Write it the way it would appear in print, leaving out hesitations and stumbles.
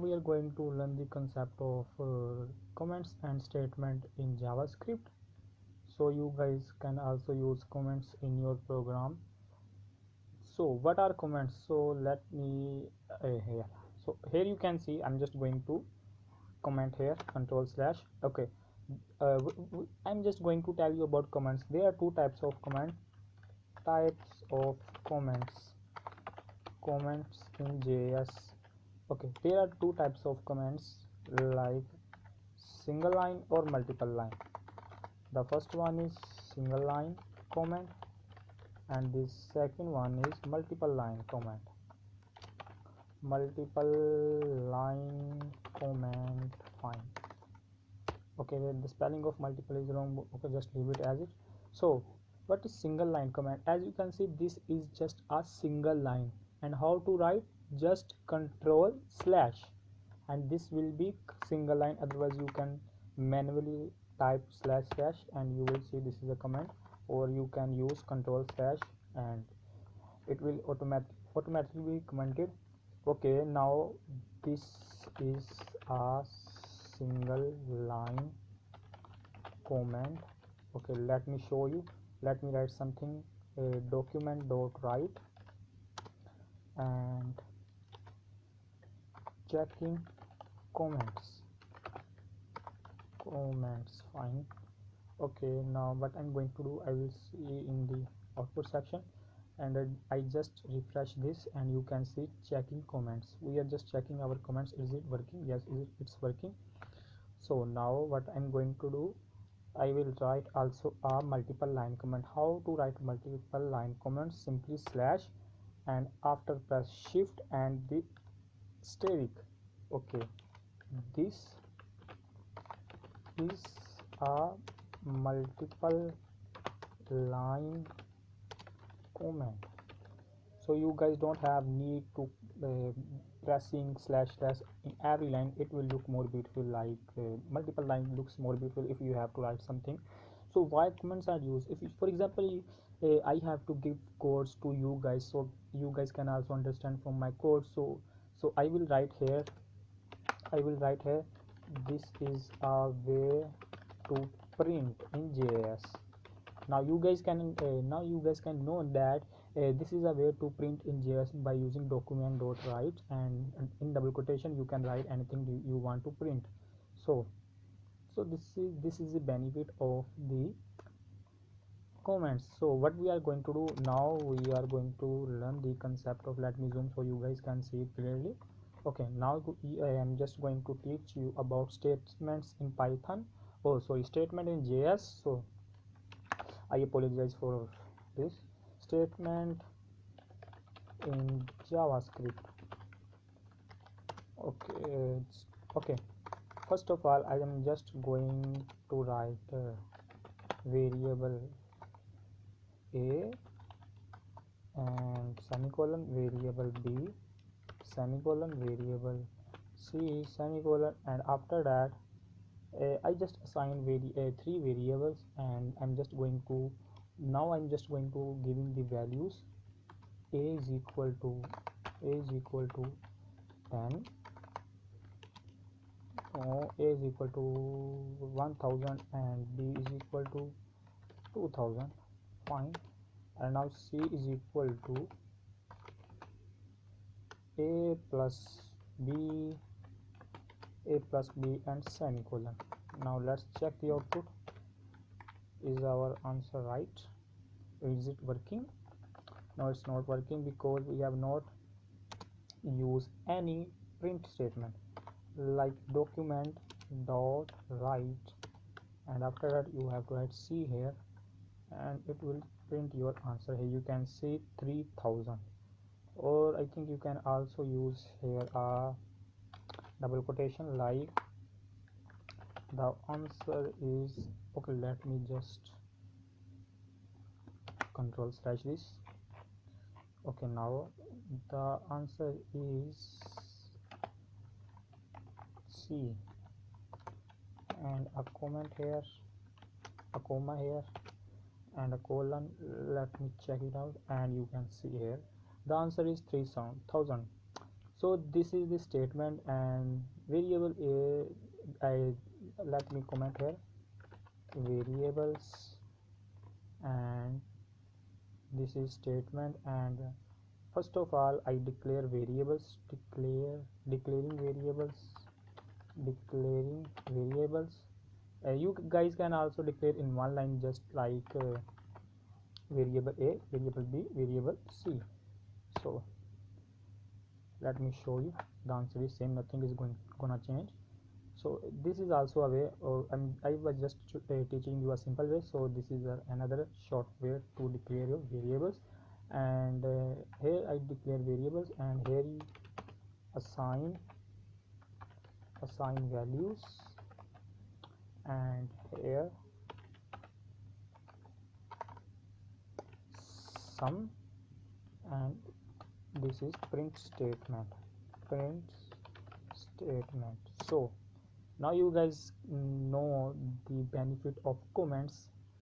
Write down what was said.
we are going to learn the concept of comments and statement in JavaScript. So you guys can also use comments in your program. So what are comments? So let me here. So here you can see I'm just going to comment here, control slash. Okay, I'm just going to tell you about comments. There are two types of comments in JS. Okay, there are two types of comments, like single line or multiple line. The first one is single line comment and the second one is multiple line comment. Fine. Okay, the spelling of multiple is wrong. Okay, just leave it as it. So what is single line comment? As you can see, this is just a single line, and how to write? Just control slash, and this will be single line. Otherwise you can manually type slash and you will see this is a comment, or you can use control slash and it will automatically be commented. Okay, now this is a single line comment. Okay, let me show you. Let me write something, document dot write and checking comments. Fine. Okay, now what I'm going to do, I will see in the output section, and I just refresh this and you can see checking comments. We are just checking our comments. Is it working? Yes, it's working. So now what I'm going to do, I will write also a multiple line comment. How to write multiple line comments? Simply slash and after press shift and the steric. Okay, this is a multiple line comment. So you guys don't have need to pressing slash in every line. It will look more beautiful, like multiple line looks more beautiful if you have to write something. So why comments are used? If for example I have to give codes to you guys, so you guys can also understand from my code. So I will write here, this is a way to print in JS. Now you guys can know that this is a way to print in JS by using document.write, and in double quotation you can write anything you want to print. So this is the benefit of the comments. So what we are going to do now, we are going to learn the concept of, let me zoom so you guys can see it clearly. Okay, now I am just going to teach you about statements in Python. Oh sorry, statement in JS. So I apologize for this. Statement in JavaScript. Okay, first of all I am just going to write variable a and semicolon, variable b semicolon, variable c semicolon, and after that I just assign three variables, and I'm just going to giving the values. A is equal to 10, A is equal to 1000, and B is equal to 2000. Fine. And now C is equal to A plus B and semicolon. Now let's check the output. Is our answer right? Is it working? No, it's not working because we have not used any print statement like document dot write, and after that you have to write C here and it will print your answer. Here you can see 3000, or I think you can also use here a double quotation like the answer is. Okay, let me just control slash this. Okay, now the answer is C, and a comment here, a comma here, and a colon. Let me check it out, and you can see here the answer is 3000. So this is the statement, and variable a, I let me comment here, variables, and this is statement. And first of all, I declare variables, declaring variables. You guys can also declare in one line, just like variable a, variable b, variable c. So let me show you. The answer is same, nothing is gonna change. So this is also a way, or I was just teaching you a simple way. So this is another short way to declare your variables. And here I declare variables, and here you assign values, and here sum, and this is print statement. So now you guys know the benefit of comments